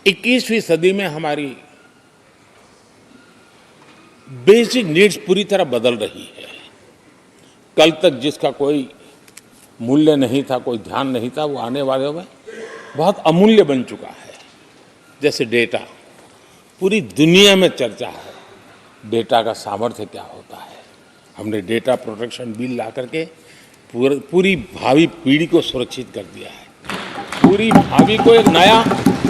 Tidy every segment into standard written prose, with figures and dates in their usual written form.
21वीं सदी में हमारी बेसिक नीड्स पूरी तरह बदल रही है। कल तक जिसका कोई मूल्य नहीं था, कोई ध्यान नहीं था, वो आने वाले में बहुत अमूल्य बन चुका है। जैसे डेटा, पूरी दुनिया में चर्चा है डेटा का सामर्थ्य क्या होता है। हमने डेटा प्रोटेक्शन बिल ला करके पूरी भावी पीढ़ी को सुरक्षित कर दिया है। पूरी भावी को एक नया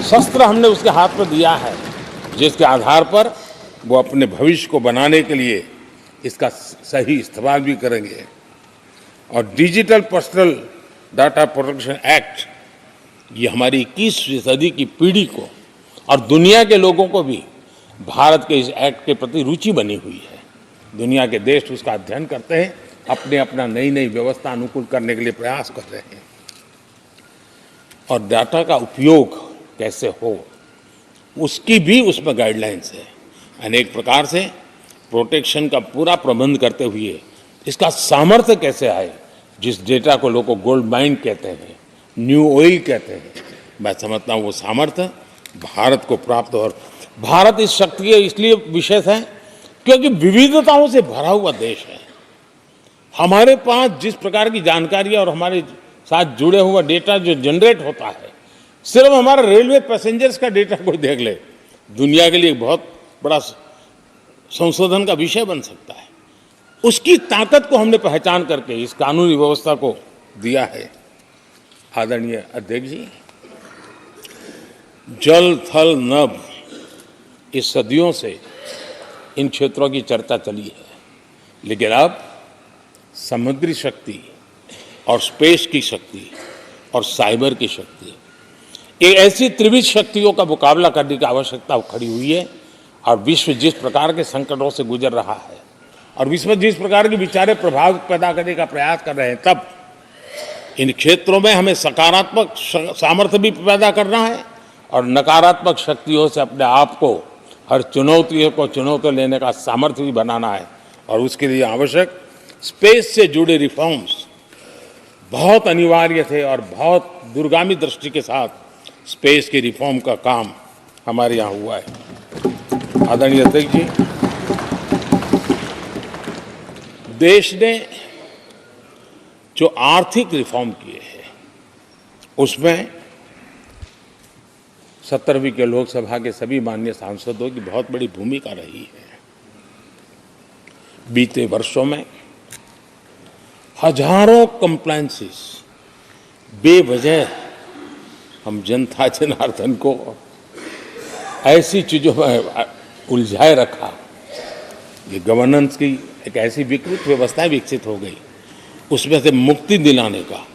शस्त्र हमने उसके हाथ में दिया है, जिसके आधार पर वो अपने भविष्य को बनाने के लिए इसका सही इस्तेमाल भी करेंगे। और digital personal data protection act, ये हमारी 21वीं सदी की पीढ़ी को और दुनिया के लोगों को भी भारत के इस एक्ट के प्रति रुचि बनी हुई है। दुनिया के देश उसका अध्ययन करते हैं, अपने अपना नई नई व्यवस्था अनुकूल करने के लिए प्रयास कर रहे हैं। और डाटा का उपयोग कैसे हो, उसकी भी उसमें गाइडलाइंस है। अनेक प्रकार से प्रोटेक्शन का पूरा प्रबंध करते हुए इसका सामर्थ्य कैसे आए, जिस डेटा को लोगों गोल्ड माइन कहते हैं, न्यू ऑयल कहते हैं, मैं समझता हूँ वो सामर्थ्य भारत को प्राप्त हो। और भारत इस शक्ति के इसलिए विशेष है क्योंकि विविधताओं से भरा हुआ देश है। हमारे पास जिस प्रकार की जानकारी और हमारे साथ जुड़े हुआ डेटा जो जनरेट होता है, सिर्फ हमारा रेलवे पैसेंजर्स का डेटा कोई देख ले, दुनिया के लिए बहुत बड़ा संशोधन का विषय बन सकता है। उसकी ताकत को हमने पहचान करके इस कानूनी व्यवस्था को दिया है। आदरणीय अध्यक्ष जी, जल थल नभ, इस सदियों से इन क्षेत्रों की चर्चा चली है, लेकिन अब समुद्री शक्ति और स्पेस की शक्ति और साइबर की शक्ति, एक ऐसी त्रिविध शक्तियों का मुकाबला करने की आवश्यकता खड़ी हुई है। और विश्व जिस प्रकार के संकटों से गुजर रहा है और विश्व जिस प्रकार के विचारे प्रभाव पैदा करने का प्रयास कर रहे हैं, तब इन क्षेत्रों में हमें सकारात्मक सामर्थ्य भी पैदा करना है और नकारात्मक शक्तियों से अपने आप को, हर चुनौती को चुनौती लेने का सामर्थ्य भी बनाना है। और उसके लिए आवश्यक स्पेस से जुड़े रिफॉर्म्स बहुत अनिवार्य थे और बहुत दूरगामी दृष्टि के साथ स्पेस के रिफॉर्म का काम हमारे यहाँ हुआ है। आदरणीय अध्यक्ष जी, देश ने जो आर्थिक रिफॉर्म किए हैं उसमें 17वीं के लोकसभा के सभी माननीय सांसदों की बहुत बड़ी भूमिका रही है। बीते वर्षों में हजारों कंप्लायंसेस बेवजह हम जनता जनार्दन को ऐसी चीजों में उलझाए रखा। ये गवर्नेंस की एक ऐसी विकृत व्यवस्था विकसित हो गई, उसमें से मुक्ति दिलाने का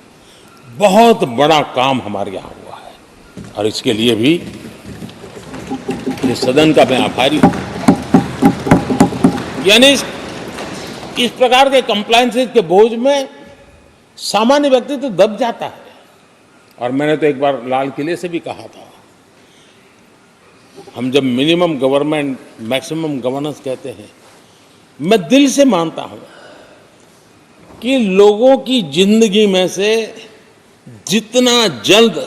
बहुत बड़ा काम हमारे यहाँ हुआ है। और इसके लिए भी ये सदन का मैं आभारी हूँ। यानी इस प्रकार के कंप्लायंसेस के बोझ में सामान्य व्यक्ति तो दब जाता है। और मैंने तो एक बार लाल किले से भी कहा था, हम जब मिनिमम गवर्नमेंट मैक्सिमम गवर्नेंस कहते हैं, मैं दिल से मानता हूं कि लोगों की जिंदगी में से जितना जल्द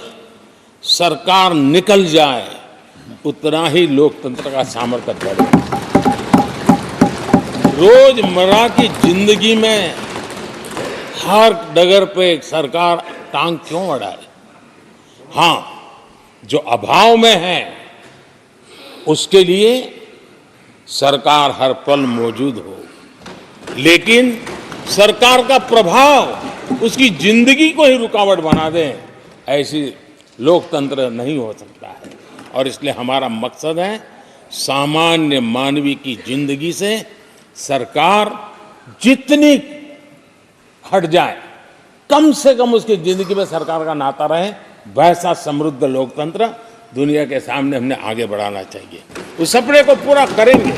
सरकार निकल जाए उतना ही लोकतंत्र का सामर्थ्य बढ़े। रोजमर्रा की जिंदगी में हर डगर पे सरकार टांग क्यों अड़ाए? हाँ, जो अभाव में है उसके लिए सरकार हर पल मौजूद हो, लेकिन सरकार का प्रभाव उसकी जिंदगी को ही रुकावट बना दे, ऐसी लोकतंत्र नहीं हो सकता है। और इसलिए हमारा मकसद है सामान्य मानवी की जिंदगी से सरकार जितनी हट जाए, कम से कम उसकी जिंदगी में सरकार का नाता रहे, वैसा समृद्ध लोकतंत्र दुनिया के सामने हमने आगे बढ़ाना चाहिए। उस सपने को पूरा करेंगे।